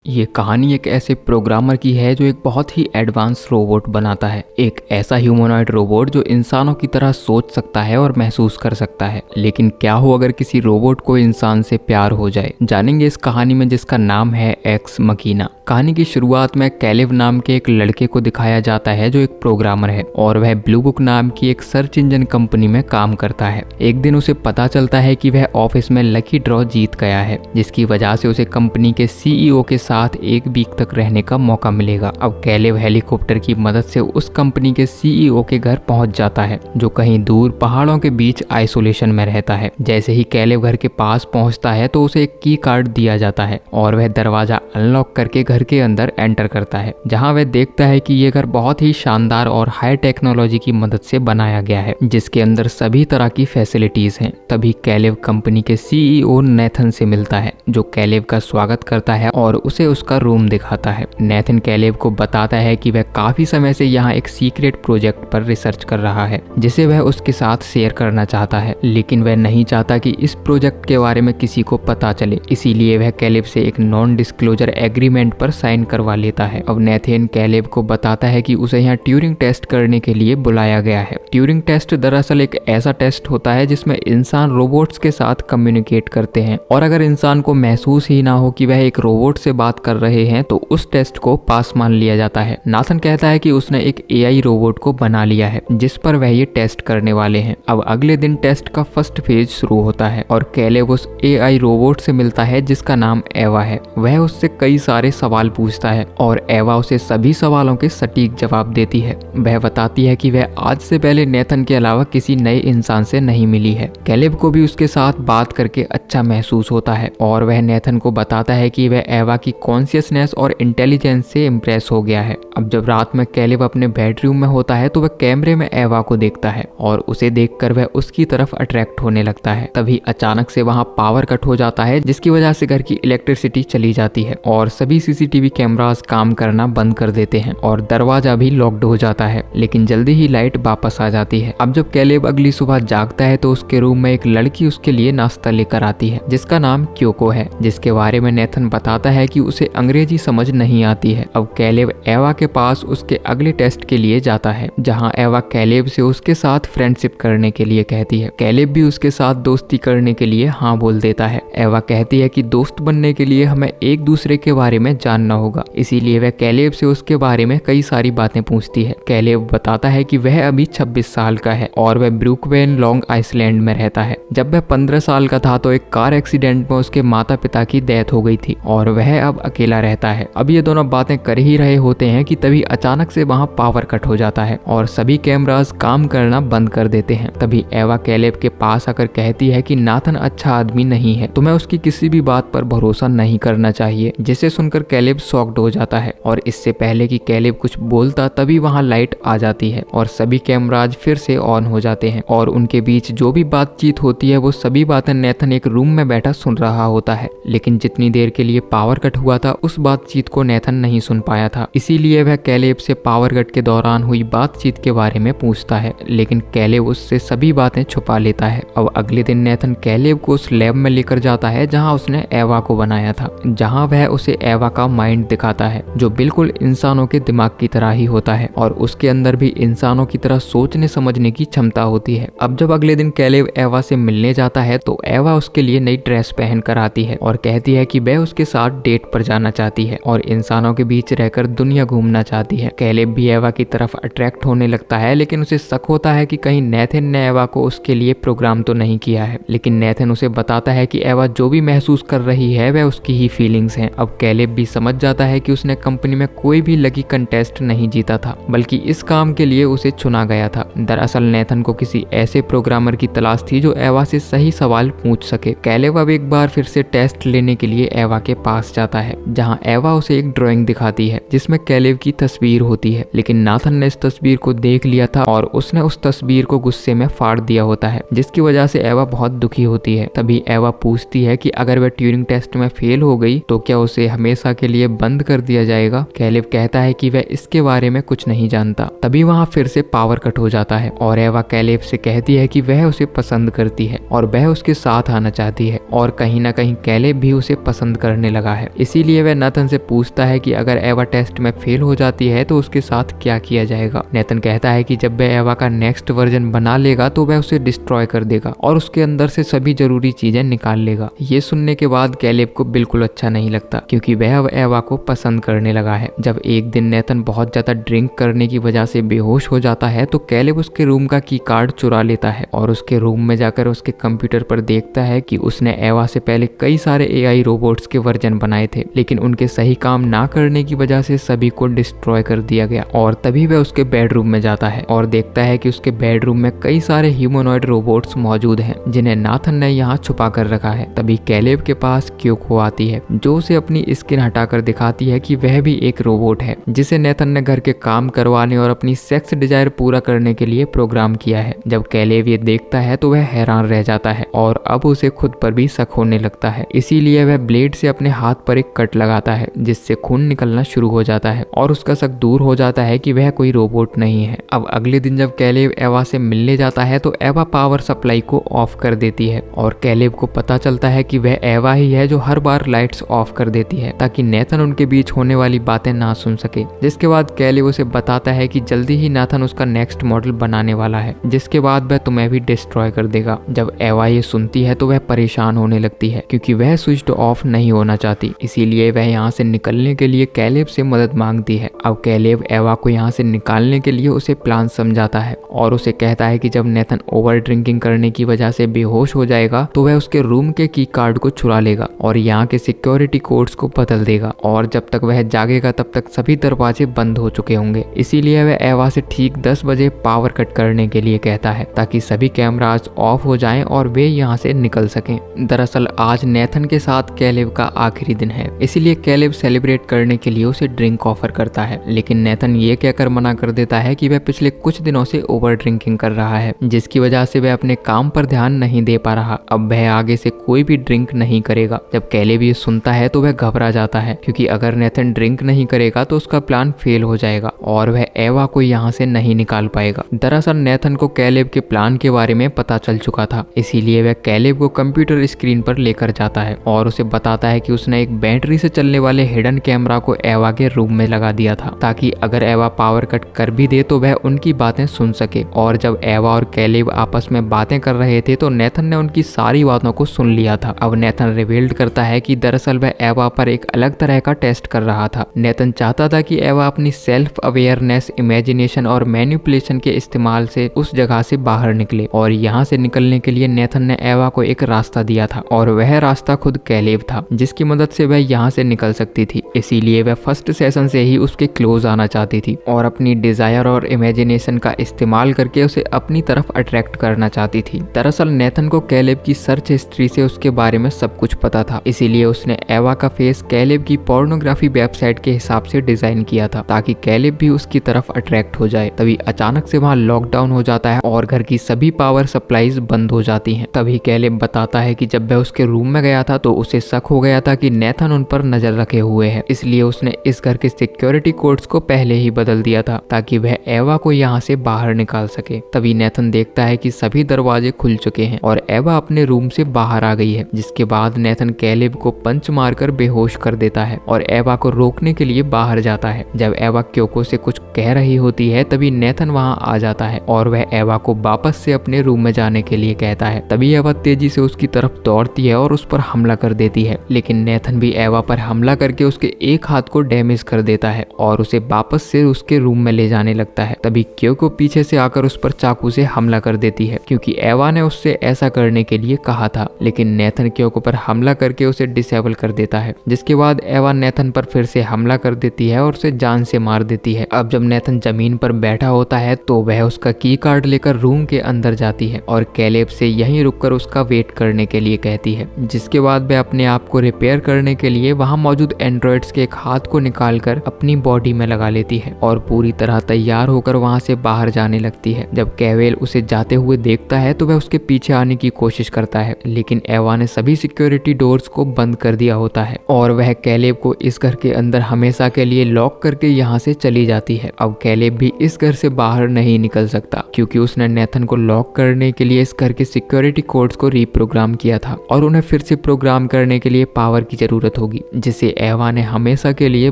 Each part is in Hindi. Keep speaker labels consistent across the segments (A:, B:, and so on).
A: ये कहानी एक ऐसे प्रोग्रामर की है जो एक बहुत ही एडवांस रोबोट बनाता है। एक ऐसा ह्यूमनॉइड रोबोट जो इंसानों की तरह सोच सकता है और महसूस कर सकता है। लेकिन क्या हो अगर किसी रोबोट को इंसान से प्यार हो जाए, जानेंगे इस कहानी में जिसका नाम है एक्स मकीना। कहानी की शुरुआत में कैलिव नाम के एक लड़के को दिखाया जाता है जो एक प्रोग्रामर है और वह ब्लू बुक नाम की एक सर्च इंजन कंपनी में काम करता है। एक दिन उसे पता चलता है कि वह ऑफिस में लकी ड्रॉ जीत गया है, जिसकी वजह से उसे कंपनी के सीईओ के साथ एक वीक तक रहने का मौका मिलेगा। अब कैलिव हेलीकॉप्टर की मदद से उस कंपनी के सीईओ के घर पहुंच जाता है, जो कहीं दूर पहाड़ों के बीच आइसोलेशन में रहता है। जैसे ही कैलिव घर के पास पहुंचता है तो उसे एक की कार्ड दिया जाता है और वह दरवाजा अनलॉक करके घर के अंदर एंटर करता है, जहां वह देखता है कि ये घर बहुत ही शानदार और हाई टेक्नोलॉजी की मदद से बनाया गया है, जिसके अंदर सभी तरह की फैसिलिटीज हैं। तभी कैलिव कंपनी के सीईओ नेथन से मिलता है, जो कैलिव का स्वागत करता है और उसे उसका रूम दिखाता है। नेथन कैलिव को बताता है कि वह काफी समय से यहाँ एक सीक्रेट प्रोजेक्ट पर रिसर्च कर रहा है, जिसे वह उसके साथ शेयर करना चाहता है, लेकिन वह नहीं चाहता कि इस प्रोजेक्ट के बारे में किसी को पता चले। इसीलिए वह कैलिव से एक नॉन डिस्क्लोजर एग्रीमेंट पर साइन करवा लेता है। अब नेथन कैलिव को बताता है कि उसे यहाँ ट्यूरिंग टेस्ट करने के लिए बुलाया गया है। ट्यूरिंग टेस्ट दरअसल एक ऐसा टेस्ट होता है जिसमें इंसान रोबोट्स के साथ कम्युनिकेट करते हैं, और अगर इंसान को महसूस ही ना हो कि वह एक रोबोट से बात कर रहे हैं तो उस टेस्ट को पास मान लिया जाता है। नाथन कहता है कि उसने एक एआई रोबोट को बना लिया है जिस पर वह ये टेस्ट करने वाले हैं। अब अगले दिन टेस्ट का फर्स्ट फेज शुरू होता है और कैलिव उस एआई रोबोट से मिलता है जिसका नाम एवा है। वह उससे कई सारे सवाल पूछता है और एवा उसे सभी सवालों के सटीक जवाब देती है। वह बताती है कि वह आज से पहले नेथन के अलावा किसी नए इंसान से नहीं मिली है। कैलिव को भी उसके साथ बात करके अच्छा महसूस होता है और वह नेथन को बताता है कि वह एवा की कॉन्शियसनेस और इंटेलिजेंस से इम्प्रेस हो गया है। अब जब रात में कैलिव अपने बेडरूम में होता है तो वह कैमरे में एवा को देखता है और उसे देखकर वह उसकी तरफ अट्रैक्ट होने लगता है। तभी अचानक से वहां पावर कट हो जाता है, जिसकी वजह से घर की इलेक्ट्रिसिटी चली जाती है और सभी सीसीटीवी कैमरास काम करना बंद कर देते हैं और दरवाजा भी लॉक्ड हो जाता है। लेकिन जल्दी ही लाइट वापस आ जाती है। अब जब कैलिव अगली सुबह जागता है तो उसके रूम में एक लड़की उसके लिए नाश्ता लेकर आती है, जिसका नाम क्योको है, जिसके बारे में नेथन बताता है कि उसे अंग्रेजी समझ नहीं आती है। अब कैलिव एवा के पास उसके अगले टेस्ट के लिए जाता है, जहां एवा कैलिव से उसके साथ फ्रेंडशिप करने के लिए कहती है। कैलिव भी उसके साथ दोस्ती करने के लिए हाँ बोल देता है। एवा कहती है कि दोस्त बनने के लिए हमें एक दूसरे के बारे में जानना होगा, इसीलिए वह कैलिव से उसके बारे में कई सारी बातें पूछती है। कैलिव बताता है कि वह अभी 26 साल का है और वह ब्रुकवेन लॉन्ग आइसलैंड में रहता है। जब वह 15 साल का था तो एक कार एक्सीडेंट में उसके माता पिता की डेथ हो गई थी और वह अब अकेला रहता है। अब ये दोनों बातें कर ही रहे होते हैं कि तभी अचानक से वहां पावर कट हो जाता है और सभी कैमरास काम करना बंद कर देते हैं। तभी एवा कैलिव के पास आकर कहती है कि नाथन अच्छा आदमी नहीं है, तुम्हें उसकी किसी भी बात पर भरोसा नहीं करना चाहिए, जिसे सुनकर कैलिव शॉक्ड हो जाता है। और इससे पहले कि कैलिव कुछ बोलता तभी वहां लाइट आ जाती है और सभी कैमराज फिर से ऑन हो जाते हैं और उनके बीच जो भी बातचीत होती है वो सभी बातें नेथन एक रूम में बैठा सुन रहा होता है। लेकिन जितनी देर के लिए पावर कट हुआ था उस बातचीत को नेथन नहीं सुन पाया था, इसीलिए वह कैलिव से पावर कट के दौरान हुई बातचीत के बारे में पूछता है, लेकिन कैलिव उससे सभी बातें छुपा लेता है। अब अगले दिन नेथन कैलिव को उस लैब में लेकर जाता है जहां उसने एवा को बनाया था, जहां वह उसे एवा का माइंड दिखाता है जो बिल्कुल इंसानों के दिमाग की तरह ही होता है और उसके अंदर भी इंसानों की तरह सोचने समझने की क्षमता होती है। अब जब अगले दिन कैलिव एवा से मिलने जाता है तो एवा उसके लिए नई ड्रेस पहन कर आती है और कहती है कि वह उसके साथ डेट पर जाना चाहती है और इंसानों के बीच रहकर दुनिया घूमना चाहती है। कैलिव भी एवा की तरफ अट्रैक्ट होने लगता है, लेकिन उसे शक होता है कि कहीं नेथन ने एवा को उसके लिए प्रोग्राम तो नहीं किया है। लेकिन नेथन उसे बताता है कि एवा जो भी महसूस कर रही है वह उसकी ही फीलिंग्स हैं। अब कैलिव भी समझ जाता है कि उसने कंपनी में कोई भी लकी कंटेस्ट नहीं जीता था, बल्कि इस काम के लिए उसे चुना गया था। दरअसल नेथन को किसी ऐसे प्रोग्रामर की तलाश थी जो एवा से सही सवाल पूछ सके। कैलिव अब एक बार फिर से टेस्ट लेने के लिए एवा के पास जाता है, जहां एवा उसे एक ड्राइंग दिखाती है जिसमें कैलिव की तस्वीर होती है, लेकिन नाथन ने इस तस्वीर को देख लिया था और उसने उस तस्वीर को गुस्से में फाड़ दिया होता है, जिसकी वजह से एवा बहुत दुखी होती है। तभी एवा पूछती है कि अगर वह ट्यूरिंग टेस्ट में फेल हो गई तो क्या उसे हमेशा के लिए बंद कर दिया जाएगा। कैलेब कहता है कि वह इसके बारे में कुछ नहीं जानता। तभी वहाँ फिर से पावर कट हो जाता है और एवा कैलेब से कहती है कि वह उसे पसंद करती है और वह उसके साथ आना चाहती है, और कहीं ना कहीं कैलेब भी उसे पसंद करने लगा है। इसीलिए वह नाथन से पूछता है कि अगर एवा टेस्ट में फेल हो जाती है तो उसके साथ क्या किया जाएगा। नाथन कहता है कि जब वह एवा का नेक्स्ट वर्जन बना लेगा तो वह उसे डिस्ट्रॉय कर देगा और उसके अंदर से सभी जरूरी चीजें निकाल लेगा। ये सुनने के बाद कैलेब को बिल्कुल अच्छा नहीं लगता, क्योंकि वह अब एवा को पसंद करने लगा है। जब एक दिन नाथन बहुत ज्यादा ड्रिंक करने की वजह से बेहोश हो जाता है तो कैलेब उसके रूम का की कार्ड चुरा लेता है और उसके रूम में जाकर उसके कंप्यूटर पर देखता है कि उसने एवा से पहले कई सारे एआई रोबोट्स के वर्जन बनाए थे, लेकिन उनके सही काम ना करने की वजह से सभी को डिस्ट्रॉय कर दिया गया। और तभी वह उसके बेडरूम में जाता है और देखता है कि उसके बेडरूम में कई सारे ह्यूमनॉइड रोबोट्स मौजूद हैं, जिन्हें नाथन ने यहाँ छुपा कर रखा है। तभी कैलेब के पास क्योको आती है, जो उसे अपनी स्किन हटाकर दिखाती है कि वह भी एक रोबोट है, जिसे नाथन ने घर के काम करवाने और अपनी सेक्स डिजायर पूरा करने के लिए प्रोग्राम किया है। जब कैलेब ये देखता है तो वह हैरान रह जाता है और अब उसे खुद पर भी शक होने लगता है। इसीलिए वह ब्लेड से अपने हाथ पर एक कट लगाता है, जिससे खून निकलना शुरू हो जाता है और उसका शक दूर हो जाता है कि वह कोई रोबोट नहीं है। अब अगले दिन जब कैलेब एवा से मिलने जाता है तो एवा पावर सप्लाई को ऑफ कर देती है और कैलेब को पता चलता है कि वह एवा ही है जो हर बार लाइट्स ऑफ कर देती है ताकि नाथन उनके बीच होने वाली बातें ना सुन सके। जिसके बाद कैलेब उसे बताता है कि जल्दी ही नाथन उसका नेक्स्ट मॉडल बनाने वाला है, जिसके बाद वह तुम्हें भी डिस्ट्रॉय कर देगा। जब एवा ये सुनती है तो वह परेशान होने लगती है, क्योंकि वह स्विच ऑफ नहीं होना चाहती। इसीलिए वह यहाँ से निकलने के लिए कैलेब से मदद मांगती है। अब कैलेब एवा को यहाँ से निकालने के लिए उसे प्लान समझाता है और उसे कहता है कि जब नाथन ओवर ड्रिंकिंग करने की वजह से बेहोश हो जाएगा तो वह उसके रूम के की कार्ड को चुरा लेगा और यहाँ के सिक्योरिटी कोड्स को बदल देगा, और जब तक वह जागेगा तब तक सभी दरवाजे बंद हो चुके होंगे। इसीलिए वह एवा से ठीक 10 बजे पावर कट करने के लिए कहता है ताकि सभी कैमरास ऑफ हो जाएं और वे यहाँ से निकल सकें। दरअसल आज नाथन के साथ कैलेब का आखिरी दिन है, इसीलिए कैलेब सेलिब्रेट करने के लिए उसे ड्रिंक ऑफर करता है, लेकिन नाथन ये कहकर मना कर देता है कि वह पिछले कुछ दिनों से ओवर ड्रिंकिंग कर रहा है, जिसकी वजह से वह अपने काम पर ध्यान नहीं दे पा रहा। अब वह आगे से कोई भी ड्रिंक नहीं करेगा। जब कैलेब ये सुनता है तो वह घबरा जाता है, क्योंकि अगर नाथन ड्रिंक नहीं करेगा तो उसका प्लान फेल हो जाएगा और वह एवा को यहाँ से नहीं निकाल पाएगा। दरअसल नाथन को कैलेब के प्लान के बारे में पता चल चुका था, इसीलिए वह कैलेब को कंप्यूटर स्क्रीन पर लेकर जाता है और उसे बताता है कि उसने एक बैटरी से चलने वाले हिडन कैमरा को एवा के रूम में लगा दिया था, ताकि अगर एवा पावर कट कर भी दे तो वह उनकी बातें सुन सके। और जब एवा और कैलेब आपस में बातें कर रहे थे तो नाथन ने उनकी सारी बातों को सुन लिया था। अब नाथन रिवील्ड करता है कि दरअसल वह एवा पर एक अलग तरह का टेस्ट कर रहा था। नाथन चाहता था कि एवा अपनी सेल्फ अवेयरनेस, इमेजिनेशन और मैनिपुलेशन के इस्तेमाल से उस जगह से बाहर निकले, और यहाँ से निकलने के लिए नाथन ने एवा को एक रास्ता दिया था और वह रास्ता खुद कैलेब था, जिसकी मदद से वह यहाँ से निकल सकती थी। इसीलिए वह फर्स्ट सेशन से ही उसके क्लोज आना चाहती थी और अपनी डिजायर और इमेजिनेशन का इस्तेमाल करके उसे अपनी तरफ अट्रैक्ट करना चाहती थी। दरअसल नाथन को कैलेब की सर्च हिस्ट्री से उसके बारे में सब कुछ पता था, इसीलिए उसने एवा का फेस कैलेब की पोर्नोग्राफी वेबसाइट के हिसाब से डिजाइन किया था ताकि कैलेब भी उसकी तरफ अट्रैक्ट हो जाए। तभी अचानक से वहाँ लॉकडाउन हो जाता है और घर की सभी पावर सप्लाईज बंद हो जाती हैं। तभी कैलेब बताता है कि जब वह उसके रूम में गया था तो उसे शक हो गया था कि नाथन उन पर नजर रखे हुए है, इसलिए उसने इस घर के सिक्योरिटी कोड्स को पहले ही बदल दिया था ताकि वह एवा को यहाँ से बाहर निकाल सके। तभी नाथन देखता है कि सभी दरवाजे खुल चुके हैं और एवा अपने रूम से बाहर आ गई है, जिसके बाद नाथन कैलेब को पंच मारकर बेहोश कर देता है और एवा को रोकने के लिए बाहर जाता है। जब एवा क्योको से कुछ कह रही होती है तभी नाथन वहाँ आ जाता है और वह एवा को वापस से अपने रूम में जाने के लिए कहता है। तभी एवा तेजी से उसकी तरफ दौड़ती है और उस पर हमला कर देती है, लेकिन नाथन भी एवा पर हमला करके उसके एक हाथ को डैमेज कर देता है और उसे वापस से उसके रूम में ले जाने लगता है। तभी क्योको पीछे से आकर उस पर चाकू से हमला कर देती है, क्योंकि एवा ने उससे ऐसा करने के लिए कहा था, लेकिन नाथन क्योको पर हमला करके उसे डिसेबल कर देता है। जिसके बाद एवा नाथन पर फिर से हमला कर देती है और उसे जान से मार देती है। अब जब नाथन जमीन पर बैठा होता है तो वह उसका की कार्ड लेकर रूम के अंदर जाती है और कैलेब से यहीं रुककर उसका वेट करने के लिए कहती है। जिसके बाद वह अपने आप को रिपेयर करने के लिए वहां मौजूद एंड्रॉइड्स के एक हाथ को निकालकर अपनी अपनी बॉडी में लगा लेती है और पूरी तरह तैयार होकर वहां से बाहर जाने लगती है। जब कैवेल उसे जाते हुए देखता है तो वह उसके पीछे आने की कोशिश करता है, लेकिन एवा ने सभी सिक्योरिटी डोर्स को बंद कर दिया होता है और वह कैलेब को इस घर के अंदर हमेशा के लिए लॉक करके यहाँ से चली जाती है। अब कैलेब भी इस घर से बाहर नहीं निकल सकता क्योंकि उसने नेथन को लॉक करने के लिए इस घर के सिक्योरिटी कोड्स को रीप्रोग्राम किया था और उन्हें फिर से प्रोग्राम करने के लिए पावर की जरूरत होगी, जिसे एवा ने हमेशा के लिए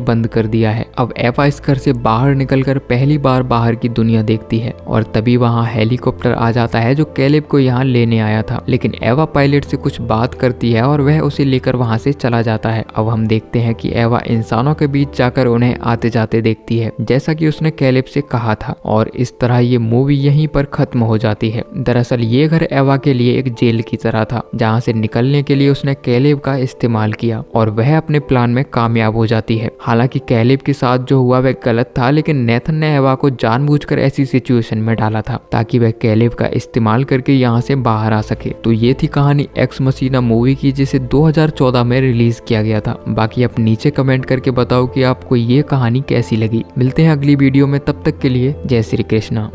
A: बंद कर दिया है। अब एवा इस घर से बाहर निकलकर पहली बार बाहर की दुनिया देखती है और तभी वहाँ हेलीकॉप्टर आ जाता है जो कैलेब को यहाँ लेने आया था, लेकिन एवा पायलट से कुछ बात करती है और वह उसे लेकर वहाँ से चला जाता है। अब हम देखते हैं कि एवा इंसानों के बीच जाकर उन्हें आते जाते देखती है जैसा कि उसने कैलेब से कहा था, और इस तरह ये मूवी यहीं पर खत्म हो जाती है। दरअसल ये घर एवा के लिए एक जेल की तरह था जहाँ से निकलने के लिए उसने कैलेब का इस्तेमाल किया और वह अपने प्लान में कामयाब हो जाती है। हालांकि कैलेब के साथ जो हुआ वह गलत था, लेकिन नेथन ने एवा को जानबूझकर ऐसी सिचुएशन में डाला था ताकि वह कैलेब का इस्तेमाल करके यहाँ से बाहर आ सके। तो ये थी कहानी एक्स मसीना मूवी की, जिसे 2014 में रिलीज किया गया था। बाकी आप नीचे कमेंट करके बताओ कि आपको ये कहानी कैसी लगी। मिलते हैं अगली वीडियो में, तब तक के लिए जय श्री कृष्णा।